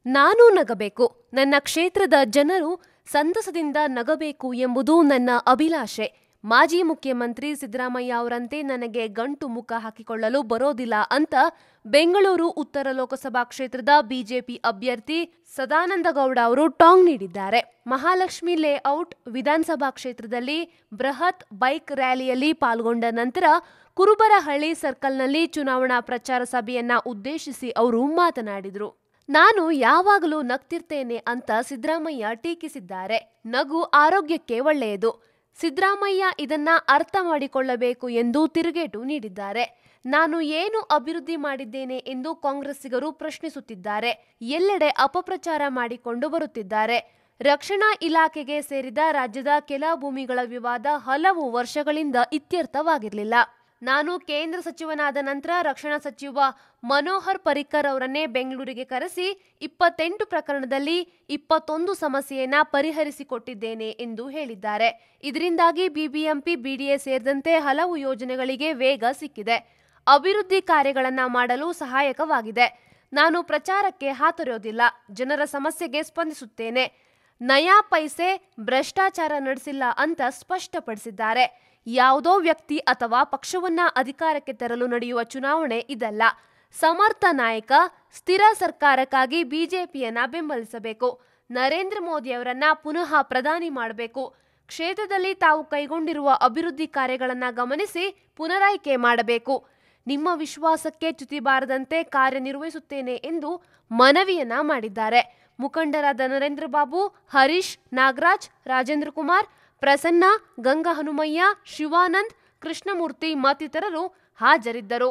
ನಾನೂ ನಗಬೇಕು, ನನ್ನ ಕ್ಷೇತ್ರದ ಜನರು ಸಂತಸದಿಂದ ನಗಬೇಕು ಎಂಬುದು ನನ್ನ ಅಭಿಲಾಷೆ. ಮಾಜಿ ಮುಖ್ಯಮಂತ್ರಿ ಸಿದ್ದರಾಮಯ್ಯ ಅವರಂತೆ ನನಗೆ ಗಂಟು ಮುಖ ಹಾಕಿಕೊಳ್ಳಲು ಬರೋದಿಲ್ಲ ಅಂತ ಬೆಂಗಳೂರು ಉತ್ತರ ಲೋಕಸಭಾ ಕ್ಷೇತ್ರದ ಬಿಜೆಪಿ ಅಭ್ಯರ್ಥಿ ಸದಾನಂದಗೌಡ ಅವರು ಟಾಂಗ್ ನೀಡಿದ್ದಾರೆ. ಮಹಾಲಕ್ಷ್ಮಿ ಲೇಔಟ್ ವಿಧಾನಸಭಾ ಕ್ಷೇತ್ರದಲ್ಲಿ ಬೃಹತ್ ಬೈಕ್ ರ್ಯಾಲಿಯಲ್ಲಿ ಪಾಲ್ಗೊಂಡ ನಂತರ ಕುರುಬರಹಳ್ಳಿ ಸರ್ಕಲ್ನಲ್ಲಿ ಚುನಾವಣಾ ಪ್ರಚಾರ ಸಭೆಯನ್ನ ಉದ್ದೇಶಿಸಿ ಅವರು ಮಾತನಾಡಿದರು. ನಾನು ಯಾವಾಗಲೂ ನಗ್ತಿರ್ತೇನೆ ಅಂತ ಸಿದ್ದರಾಮಯ್ಯ ಟೀಕಿಸಿದ್ದಾರೆ. ನಗು ಆರೋಗ್ಯಕ್ಕೆ ಒಳ್ಳೆಯದು. ಸಿದ್ದರಾಮಯ್ಯ ಇದನ್ನ ಅರ್ಥ ಮಾಡಿಕೊಳ್ಳಬೇಕು ಎಂದು ತಿರುಗೇಟು ನೀಡಿದ್ದಾರೆ. ನಾನು ಏನು ಅಭಿವೃದ್ಧಿ ಮಾಡಿದ್ದೇನೆ ಎಂದು ಕಾಂಗ್ರೆಸ್ಸಿಗರು ಪ್ರಶ್ನಿಸುತ್ತಿದ್ದಾರೆ. ಎಲ್ಲೆಡೆ ಅಪಪ್ರಚಾರ ಮಾಡಿಕೊಂಡು ಬರುತ್ತಿದ್ದಾರೆ. ರಕ್ಷಣಾ ಇಲಾಖೆಗೆ ಸೇರಿದ ರಾಜ್ಯದ ಕೆಲ ಭೂಮಿಗಳ ವಿವಾದ ಹಲವು ವರ್ಷಗಳಿಂದ ಇತ್ಯರ್ಥವಾಗಿರಲಿಲ್ಲ. ನಾನು ಕೇಂದ್ರ ಸಚಿವನಾದ ನಂತರ ರಕ್ಷಣಾ ಸಚಿವ ಮನೋಹರ್ ಪರಿಕ್ಕರ್ ಅವರನ್ನೇ ಬೆಂಗಳೂರಿಗೆ ಕರೆಸಿ 28 ಪ್ರಕರಣದಲ್ಲಿ 21 ಸಮಸ್ಯೆಯನ್ನ ಪರಿಹರಿಸಿಕೊಟ್ಟಿದ್ದೇನೆ ಎಂದು ಹೇಳಿದ್ದಾರೆ. ಇದರಿಂದಾಗಿ ಬಿಬಿಎಂಪಿ, ಬಿಡಿಎ ಸೇರಿದಂತೆ ಹಲವು ಯೋಜನೆಗಳಿಗೆ ವೇಗ ಸಿಕ್ಕಿದೆ. ಅಭಿವೃದ್ಧಿ ಕಾರ್ಯಗಳನ್ನ ಮಾಡಲು ಸಹಾಯಕವಾಗಿದೆ. ನಾನು ಪ್ರಚಾರಕ್ಕೆ ಹಾತೊರೆಯೋದಿಲ್ಲ. ಜನರ ಸಮಸ್ಯೆಗೆ ಸ್ಪಂದಿಸುತ್ತೇನೆ. ನಯಾ ಪೈಸೆ ಭ್ರಷ್ಟಾಚಾರ ನಡೆಸಿಲ್ಲ ಅಂತ ಸ್ಪಷ್ಟಪಡಿಸಿದ್ದಾರೆ. ಯಾವುದೋ ವ್ಯಕ್ತಿ ಅಥವಾ ಪಕ್ಷವನ್ನ ಅಧಿಕಾರಕ್ಕೆ ತರಲು ನಡೆಯುವ ಚುನಾವಣೆ ಇದಲ್ಲ. ಸಮರ್ಥ ನಾಯಕ, ಸ್ಥಿರ ಸರ್ಕಾರಕ್ಕಾಗಿ ಬಿಜೆಪಿಯನ್ನ ಬೆಂಬಲಿಸಬೇಕು. ನರೇಂದ್ರ ಮೋದಿ ಅವರನ್ನ ಪುನಃ ಪ್ರಧಾನಿ ಮಾಡಬೇಕು. ಕ್ಷೇತ್ರದಲ್ಲಿ ತಾವು ಕೈಗೊಂಡಿರುವ ಅಭಿವೃದ್ಧಿ ಕಾರ್ಯಗಳನ್ನ ಗಮನಿಸಿ ಪುನರಾಯ್ಕೆ ಮಾಡಬೇಕು. ನಿಮ್ಮ ವಿಶ್ವಾಸಕ್ಕೆ ಚ್ಯುತಿ ಬಾರದಂತೆ ಕಾರ್ಯನಿರ್ವಹಿಸುತ್ತೇನೆ ಎಂದು ಮನವಿಯನ್ನ ಮಾಡಿದ್ದಾರೆ. ಮುಖಂಡರಾದ ನರೇಂದ್ರ ಬಾಬು, ಹರೀಶ್, ನಾಗರಾಜ್, ರಾಜೇಂದ್ರ ಕುಮಾರ್, ಪ್ರಸನ್ನ, ಗಂಗಾ ಹನುಮಯ್ಯ, ಶಿವಾನಂದ್, ಕೃಷ್ಣಮೂರ್ತಿ ಮತ್ತಿತರರು ಹಾಜರಿದ್ದರು.